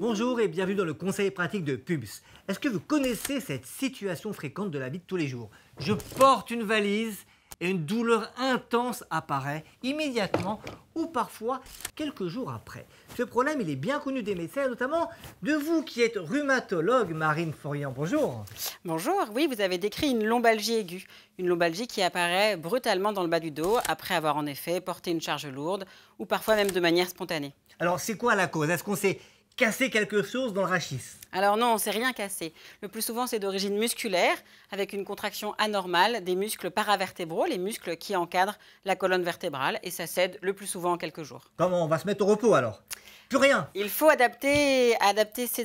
Bonjour et bienvenue dans le conseil pratique de Pubs. Est-ce que vous connaissez cette situation fréquente de la vie de tous les jours? Je porte une valise et une douleur intense apparaît immédiatement ou parfois quelques jours après. Ce problème, il est bien connu des médecins, notamment de vous qui êtes rhumatologue, Marine Forian. Bonjour. Bonjour, oui, vous avez décrit une lombalgie aiguë. Une lombalgie qui apparaît brutalement dans le bas du dos après avoir en effet porté une charge lourde ou parfois même de manière spontanée. Alors, c'est quoi la cause? Est-ce qu'on s'est cassé quelque chose dans le rachis? Alors non, on ne s'est rien cassé. Le plus souvent, c'est d'origine musculaire, avec une contraction anormale des muscles paravertébraux, les muscles qui encadrent la colonne vertébrale, et ça cède le plus souvent en quelques jours. Comment on va se mettre au repos alors? Plus rien. Il faut adapter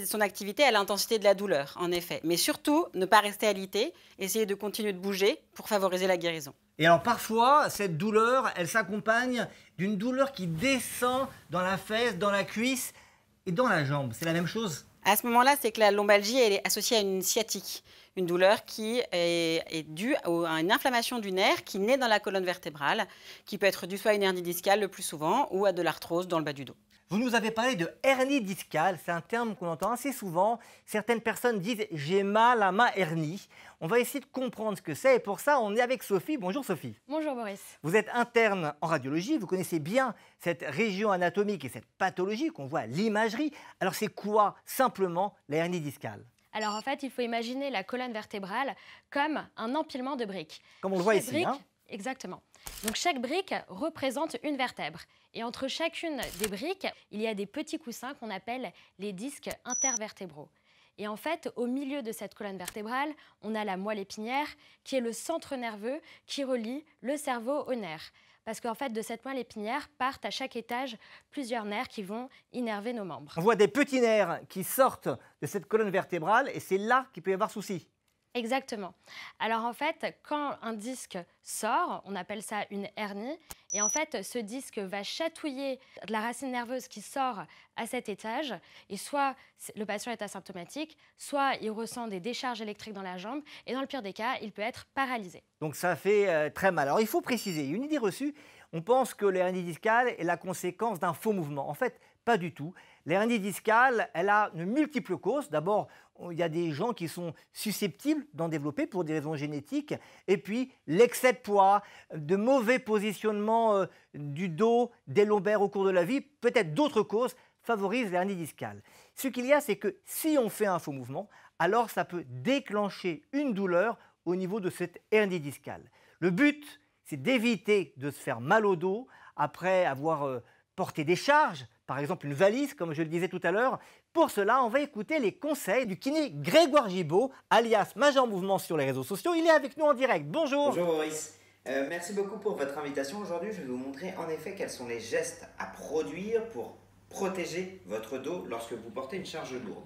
son activité à l'intensité de la douleur, en effet. Mais surtout, ne pas rester alité, essayer de continuer de bouger pour favoriser la guérison. Et alors parfois, cette douleur, elle s'accompagne d'une douleur qui descend dans la fesse, dans la cuisse et dans la jambe. C'est la même chose? À ce moment-là, c'est que la lombalgie elle est associée à une sciatique, une douleur qui est due à une inflammation du nerf qui naît dans la colonne vertébrale, qui peut être due soit à une hernie discale le plus souvent ou à de l'arthrose dans le bas du dos. Vous nous avez parlé de hernie discale, c'est un terme qu'on entend assez souvent. Certaines personnes disent « j'ai mal à ma hernie ». On va essayer de comprendre ce que c'est et pour ça, on est avec Sophie. Bonjour Sophie. Bonjour Boris. Vous êtes interne en radiologie, vous connaissez bien cette région anatomique et cette pathologie qu'on voit à l'imagerie. Alors c'est quoi simplement la hernie discale? Alors en fait, il faut imaginer la colonne vertébrale comme un empilement de briques. Comme on le voit Chaque ici. brique, Hein. Exactement. Donc chaque brique représente une vertèbre. Et entre chacune des briques, il y a des petits coussins qu'on appelle les disques intervertébraux. Et en fait, au milieu de cette colonne vertébrale, on a la moelle épinière qui est le centre nerveux qui relie le cerveau aux nerfs. Parce qu'en fait, de cette moelle épinière partent à chaque étage plusieurs nerfs qui vont innerver nos membres. On voit des petits nerfs qui sortent de cette colonne vertébrale et c'est là qu'il peut y avoir souci. Exactement. Alors en fait, quand un disque sort, on appelle ça une hernie. Et en fait, ce disque va chatouiller de la racine nerveuse qui sort à cet étage. Et soit le patient est asymptomatique, soit il ressent des décharges électriques dans la jambe. Et dans le pire des cas, il peut être paralysé. Donc ça fait très mal. Alors il faut préciser, une idée reçue, on pense que l'hernie discale est la conséquence d'un faux mouvement. En fait, pas du tout. L'hernie discale, elle a de multiples causes. D'abord, il y a des gens qui sont susceptibles d'en développer pour des raisons génétiques. Et puis, l'excès de poids, de mauvais positionnement du dos, des lombaires au cours de la vie, peut-être d'autres causes, favorisent l'hernie discale. Ce qu'il y a, c'est que si on fait un faux mouvement, alors ça peut déclencher une douleur au niveau de cette hernie discale. Le but, c'est d'éviter de se faire mal au dos après avoir porté des charges, par exemple une valise, comme je le disais tout à l'heure. Pour cela, on va écouter les conseils du kiné Grégoire Gibault, alias Major Mouvement sur les réseaux sociaux. Il est avec nous en direct. Bonjour. Bonjour Boris. Merci beaucoup pour votre invitation. Aujourd'hui, je vais vous montrer en effet quels sont les gestes à produire pour protéger votre dos lorsque vous portez une charge lourde.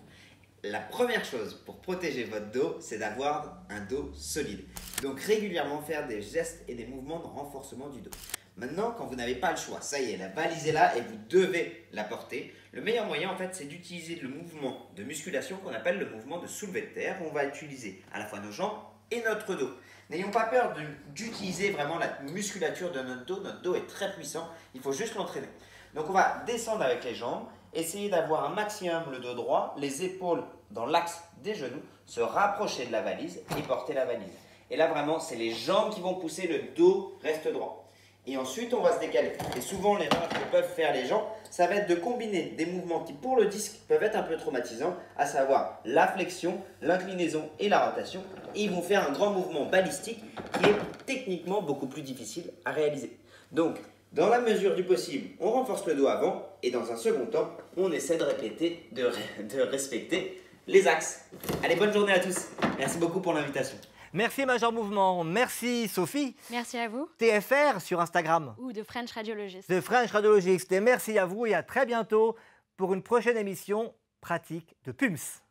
La première chose pour protéger votre dos, c'est d'avoir un dos solide. Donc régulièrement faire des gestes et des mouvements de renforcement du dos. Maintenant, quand vous n'avez pas le choix, ça y est, la valise est là et vous devez la porter. Le meilleur moyen, en fait, c'est d'utiliser le mouvement de musculation qu'on appelle le mouvement de soulevé de terre. On va utiliser à la fois nos jambes et notre dos. N'ayons pas peur d'utiliser vraiment la musculature de notre dos. Notre dos est très puissant, il faut juste l'entraîner. Donc on va descendre avec les jambes, essayer d'avoir un maximum le dos droit, les épaules dans l'axe des genoux, se rapprocher de la valise et porter la valise. Et là vraiment, c'est les jambes qui vont pousser, le dos reste droit. Et ensuite, on va se décaler. Et souvent, l'erreur que peuvent faire les gens, ça va être de combiner des mouvements qui, pour le disque, peuvent être un peu traumatisants, à savoir la flexion, l'inclinaison et la rotation. Et ils vont faire un grand mouvement balistique qui est techniquement beaucoup plus difficile à réaliser. Donc, dans la mesure du possible, on renforce le dos avant et dans un second temps, on essaie de répéter, de respecter les axes. Allez, bonne journée à tous. Merci beaucoup pour l'invitation. Merci Major Mouvement, merci Sophie. Merci à vous. TFR sur Instagram. Ou de French Radiologist. De French Radiologist. Et merci à vous et à très bientôt pour une prochaine émission pratique de PUMS.